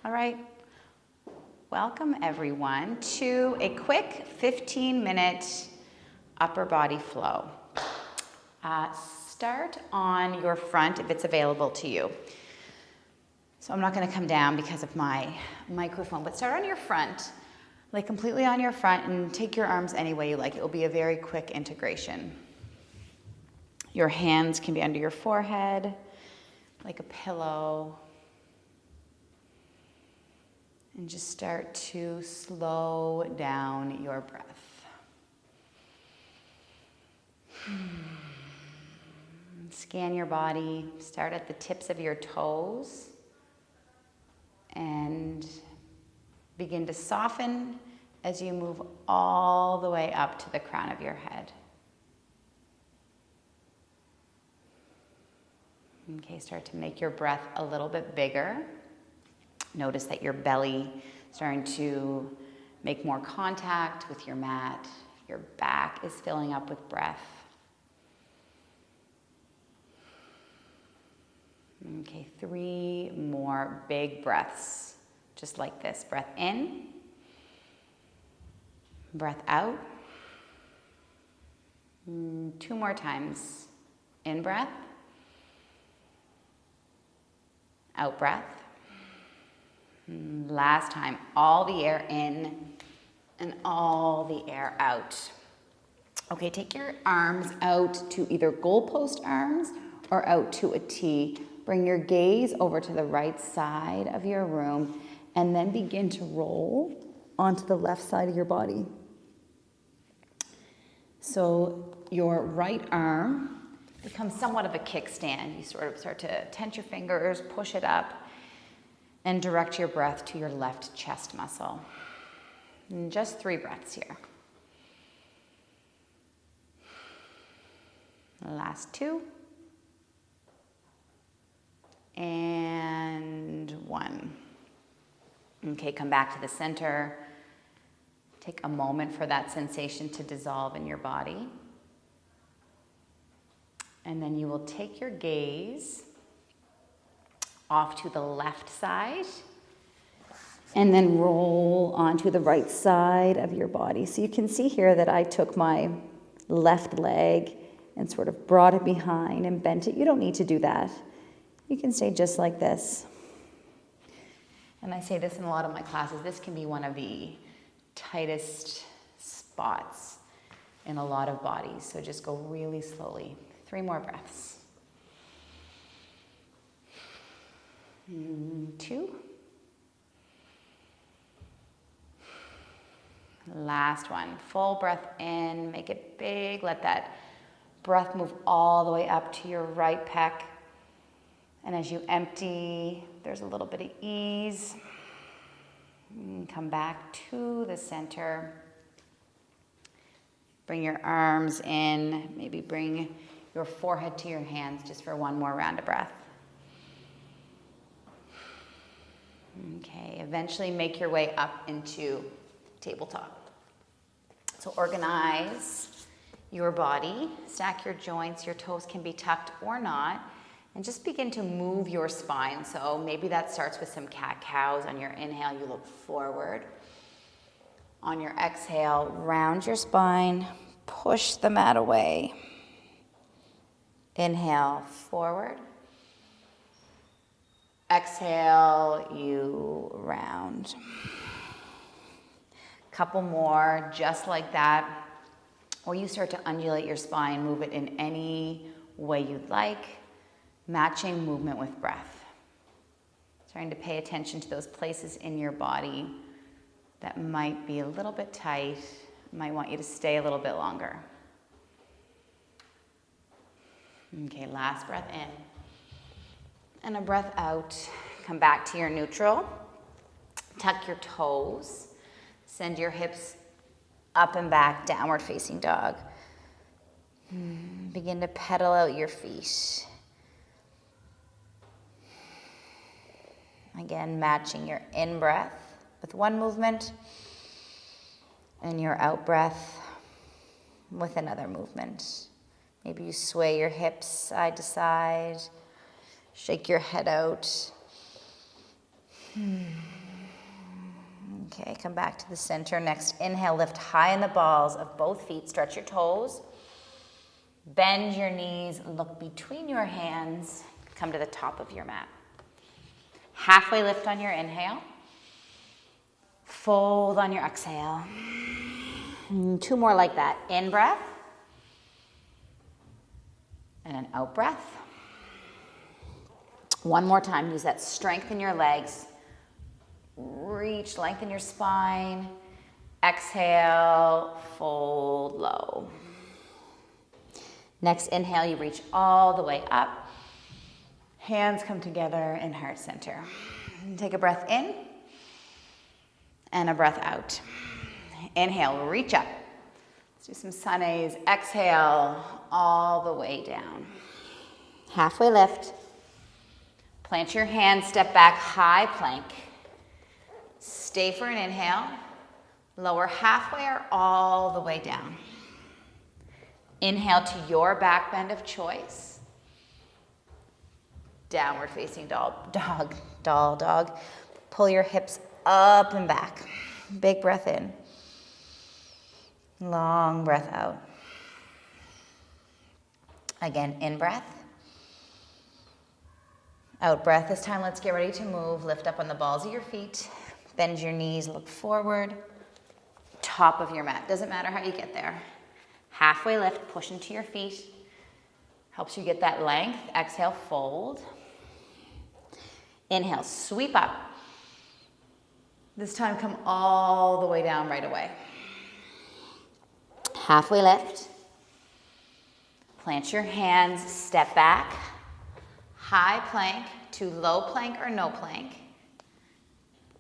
All right, welcome everyone to a quick 15-minute upper body flow. Start on your front if it's available to you. So I'm not going to come down because of my microphone, but start on your front, like completely on your front, and take your arms any way you like. It will be a very quick integration. Your hands can be under your forehead, like a pillow. And just start to slow down your breath. Scan your body. Start at the tips of your toes. And begin to soften as you move all the way up to the crown of your head. Okay, start to make your breath a little bit bigger. Notice that your belly is starting to make more contact with your mat. Your back is filling up with breath. Okay, 3 more big breaths, just like this. Breath in, breath out. 2 more times. In breath, out breath. Last time, all the air in and all the air out. Okay, take your arms out to either goalpost arms or out to a T. Bring your gaze over to the right side of your room and then begin to roll onto the left side of your body. So your right arm becomes somewhat of a kickstand. You sort of start to tense your fingers, push it up, and direct your breath to your left chest muscle. And just 3 breaths here. Last 2. And 1. Okay, come back to the center. Take a moment for that sensation to dissolve in your body. And then you will take your gaze off to the left side, and then roll onto the right side of your body. So you can see here that I took my left leg and sort of brought it behind and bent it. You don't need to do that. You can stay just like this. And I say this in a lot of my classes, this can be one of the tightest spots in a lot of bodies. So just go really slowly. 3 more breaths. 2. Last one. Full breath in. Make it big. Let that breath move all the way up to your right pec. And as you empty, there's a little bit of ease. Come back to the center. Bring your arms in. Maybe bring your forehead to your hands just for 1 more round of breath. Okay, eventually make your way up into tabletop. So organize your body, stack your joints, your toes can be tucked or not, and just begin to move your spine. So maybe that starts with some cat-cows. On your inhale, you look forward. On your exhale, round your spine, push the mat away. Inhale, forward. Exhale, you round. Couple more, just like that. Or you start to undulate your spine, move it in any way you'd like, matching movement with breath. Starting to pay attention to those places in your body that might be a little bit tight, might want you to stay a little bit longer. Okay, last breath in. And a breath out. Come back to your neutral. Tuck your toes. Send your hips up and back, downward facing dog. Begin to pedal out your feet. Again, matching your in-breath with one movement and your out-breath with another movement. Maybe you sway your hips side to side. Shake your head out. Okay, come back to the center. Next, inhale, lift high in the balls of both feet. Stretch your toes. Bend your knees. Look between your hands. Come to the top of your mat. Halfway lift on your inhale. Fold on your exhale. And 2 more like that. In breath. And an out breath. 1 more time. Use that strength in your legs. Reach, lengthen your spine. Exhale, fold low. Next inhale, you reach all the way up. Hands come together in heart center. Take a breath in and a breath out. Inhale, reach up. Let's do some sun A's. Exhale, all the way down. Halfway lift. Plant your hands, step back, high plank. Stay for an inhale. Lower halfway or all the way down. Inhale to your back bend of choice. Downward facing dog. Pull your hips up and back. Big breath in. Long breath out. Again, in breath. Out breath. This time, let's get ready to move. Lift up on the balls of your feet. Bend your knees, look forward. Top of your mat. Doesn't matter how you get there. Halfway lift, push into your feet. Helps you get that length. Exhale, fold. Inhale, sweep up. This time, come all the way down right away. Halfway lift. Plant your hands, step back. High plank to low plank or no plank.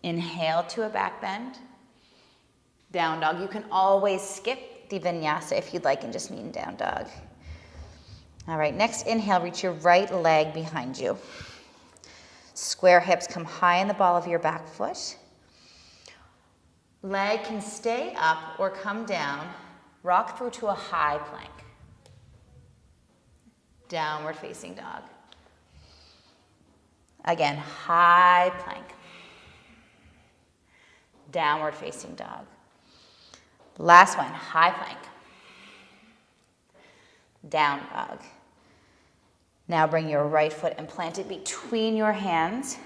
Inhale to a back bend. Down dog. You can always skip the vinyasa if you'd like and just mean down dog. All right, next inhale, reach your right leg behind you. Square hips, come high in the ball of your back foot. Leg can stay up or come down. Rock through to a high plank. Downward facing dog. Again, high plank. Downward facing dog. Last one, high plank. Down dog. Now bring your right foot and plant it between your hands.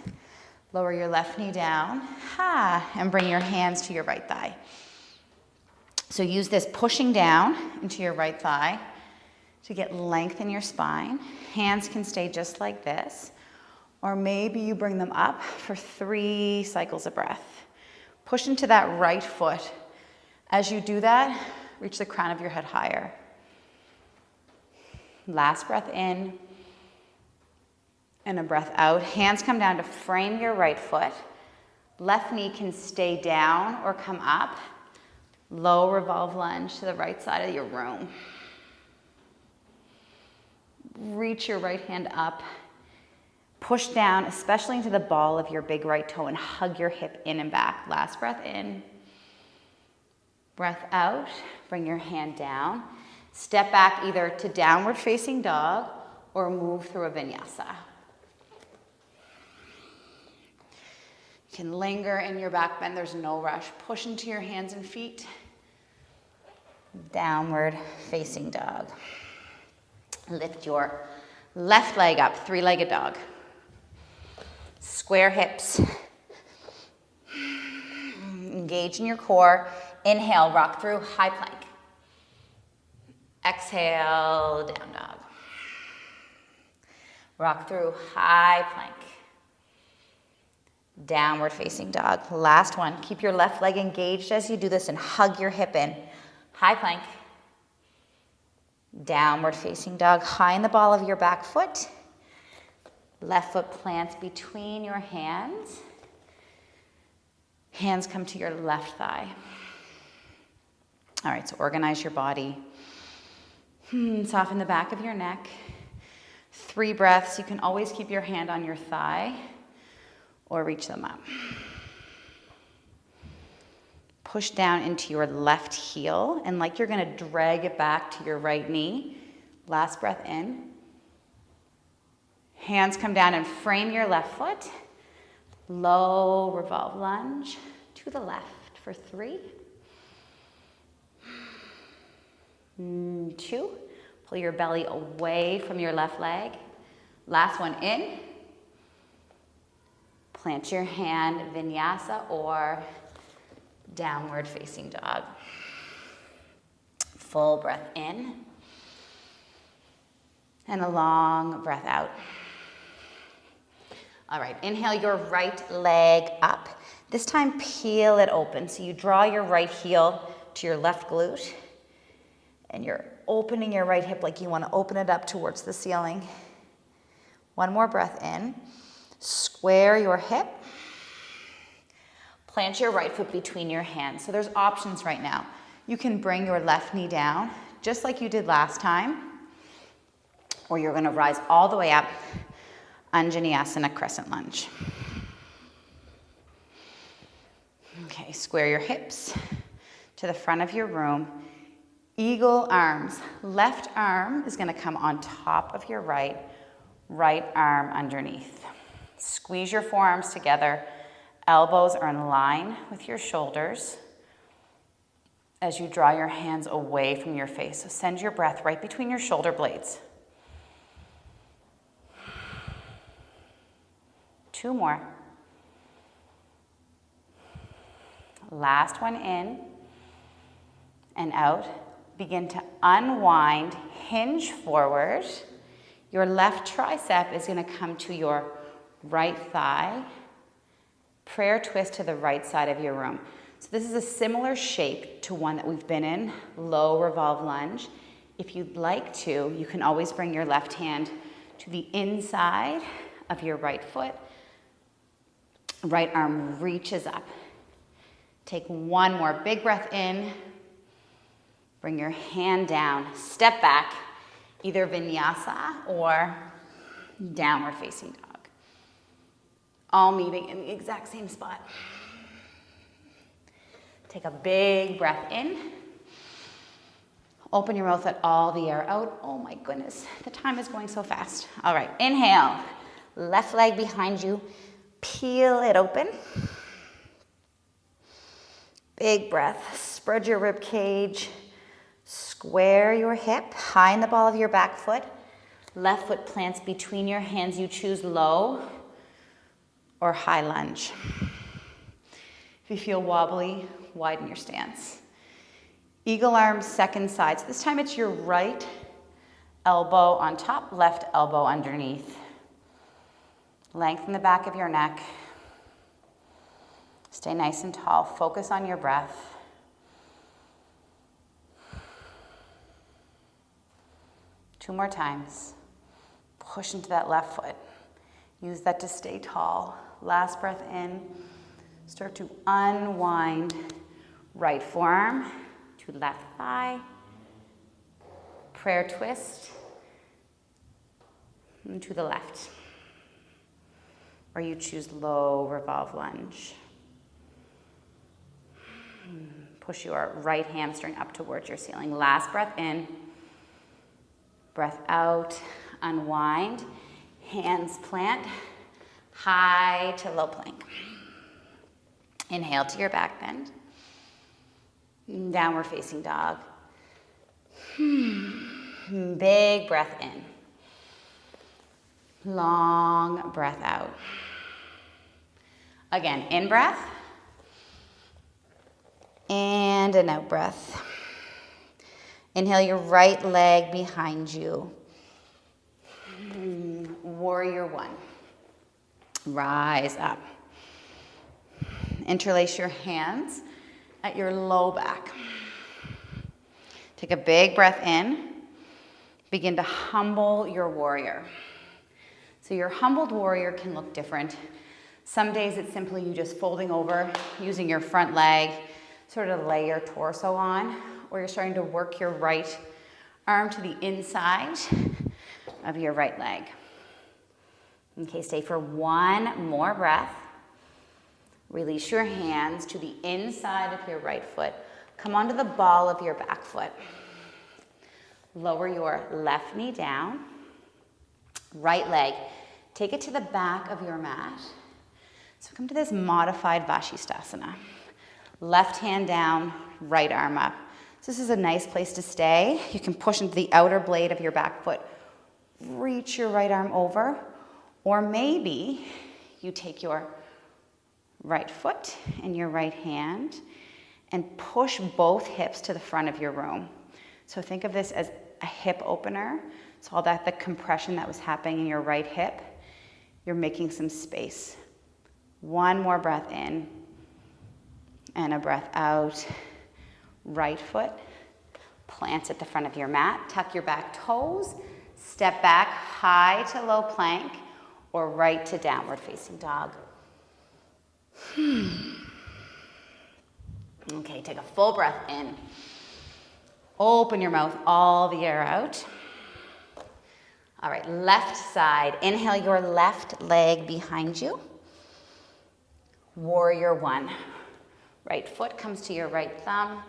Lower your left knee down. And bring your hands to your right thigh. So use this pushing down into your right thigh to get length in your spine. Hands can stay just like this. Or maybe you bring them up for 3 cycles of breath. Push into that right foot. As you do that, reach the crown of your head higher. Last breath in and a breath out. Hands come down to frame your right foot. Left knee can stay down or come up. Low revolve lunge to the right side of your room. Reach your right hand up. Push down, especially into the ball of your big right toe, and hug your hip in and back. Last breath in. Breath out. Bring your hand down. Step back either to downward facing dog or move through a vinyasa. You can linger in your back bend. There's no rush. Push into your hands and feet. Downward facing dog. Lift your left leg up, 3-legged dog. Square hips. Engage in your core. Inhale, rock through, high plank. Exhale, down dog. Rock through, high plank. Downward facing dog. Last one. Keep your left leg engaged as you do this and hug your hip in. High plank. Downward facing dog. High in the ball of your back foot. Left foot plants between your hands. Hands come to your left thigh. All right, so organize your body. Soften the back of your neck. 3 breaths. You can always keep your hand on your thigh or reach them up. Push down into your left heel, and like you're gonna drag it back to your right knee. Last breath in. Hands come down and frame your left foot. Low revolve lunge to the left for 3, 2. Pull your belly away from your left leg. Last one, in. Plant your hand, vinyasa or downward facing dog. Full breath in. And a long breath out. All right, inhale your right leg up. This time, peel it open. So you draw your right heel to your left glute, and you're opening your right hip like you want to open it up towards the ceiling. One more breath in. Square your hip. Plant your right foot between your hands. So there's options right now. You can bring your left knee down, just like you did last time, or you're going to rise all the way up, Untitled Crescent Lunge. Okay, square your hips to the front of your room. Eagle arms. Left arm is going to come on top of your right arm underneath. Squeeze your forearms together. Elbows are in line with your shoulders as you draw your hands away from your face. So send your breath right between your shoulder blades. 2 more. Last one in and out. Begin to unwind, hinge forward. Your left tricep is going to come to your right thigh. Prayer twist to the right side of your room. So this is a similar shape to one that we've been in, low revolve lunge. If you'd like to, you can always bring your left hand to the inside of your right foot. Right arm reaches up. Take one more big breath in. Bring your hand down. Step back, either vinyasa or downward facing dog. All meeting in the exact same spot. Take a big breath in. Open your mouth, let all the air out. Oh my goodness, the time is going so fast. All right, inhale. Left leg behind you. Peel it open. Big breath. Spread your rib cage. Square your hip. High in the ball of your back foot. Left foot plants between your hands. You choose low or high lunge. If you feel wobbly, widen your stance. Eagle arms, second side. So this time it's your right elbow on top, left elbow underneath. Lengthen the back of your neck. Stay nice and tall. Focus on your breath. Two more times. Push into that left foot. Use that to stay tall. Last breath in. Start to unwind right forearm to left thigh. Prayer twist. And to the left. Or you choose low revolve lunge. Push your right hamstring up towards your ceiling. Last breath in. Breath out. Unwind. Hands plant. High to low plank. Inhale to your back bend. Downward facing dog. Big breath in. Long breath out. Again, in breath. And an out breath. Inhale your right leg behind you. Warrior one. Rise up. Interlace your hands at your low back. Take a big breath in. Begin to humble your warrior. So your humbled warrior can look different. Some days it's simply you just folding over, using your front leg, sort of lay your torso on, or you're starting to work your right arm to the inside of your right leg. Okay, stay for one more breath. Release your hands to the inside of your right foot. Come onto the ball of your back foot. Lower your left knee down. Right leg. Take it to the back of your mat. So come to this modified Bashistasana. Left hand down, right arm up. So this is a nice place to stay. You can push into the outer blade of your back foot. Reach your right arm over. Or maybe you take your right foot and your right hand and push both hips to the front of your room. So think of this as a hip opener. So all that, the compression that was happening in your right hip, you're making some space. One more breath in and a breath out. Right foot plants at the front of your mat. Tuck your back toes. Step back, high to low plank or right to downward facing dog. Okay, take a full breath in. Open your mouth, all the air out. All right, left side. Inhale your left leg behind you. Warrior one. Right foot comes to your right thumb.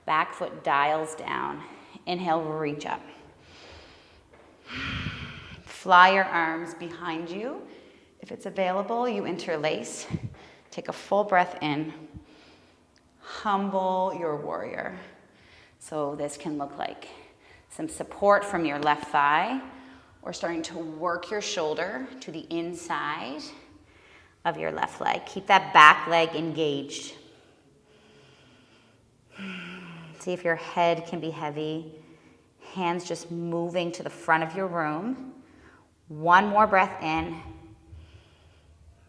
Back foot dials down. Inhale, reach up. Fly your arms behind you. If it's available, you interlace. Take a full breath in. Humble your warrior. So this can look like some support from your left thigh or starting to work your shoulder to the inside of your left leg. Keep that back leg engaged. See if your head can be heavy. Hands just moving to the front of your room. One more breath in.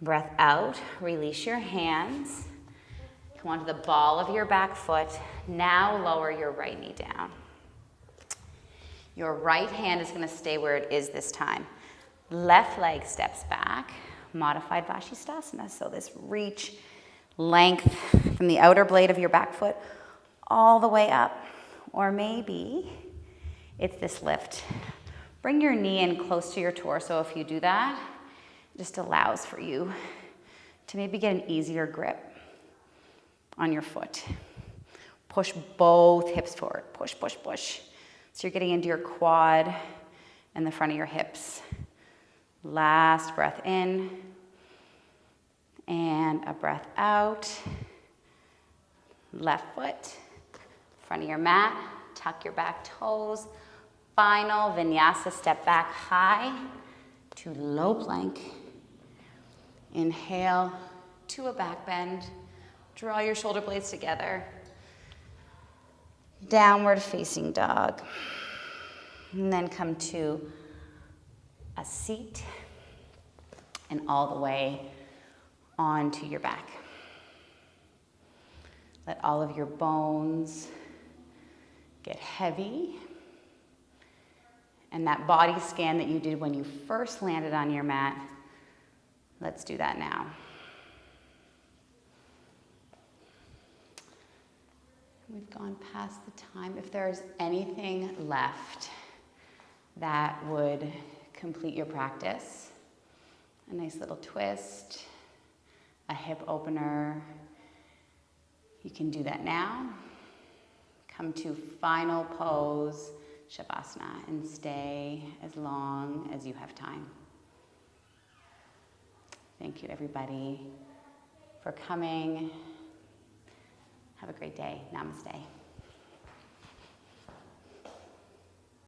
Breath out. Release your hands. Come onto the ball of your back foot. Now lower your right knee down. Your right hand is going to stay where it is this time. Left leg steps back. Modified Bashistasana. So this reach, length from the outer blade of your back foot all the way up. Or maybe it's this lift. Bring your knee in close to your torso if you do that. It just allows for you to maybe get an easier grip on your foot. Push both hips forward. Push, push, push. So you're getting into your quad and the front of your hips. Last breath in and a breath out. Left foot, front of your mat, tuck your back toes. Final vinyasa, step back high to low plank. Inhale to a back bend. Draw your shoulder blades together. Downward facing dog. And then come to a seat and all the way onto your back. Let all of your bones get heavy. And that body scan that you did when you first landed on your mat, let's do that now. We've gone past the time. If there's anything left that would complete your practice, a nice little twist, a hip opener, you can do that now. Come to final pose, Shavasana, and stay as long as you have time. Thank you, everybody, for coming. Have a great day. Namaste.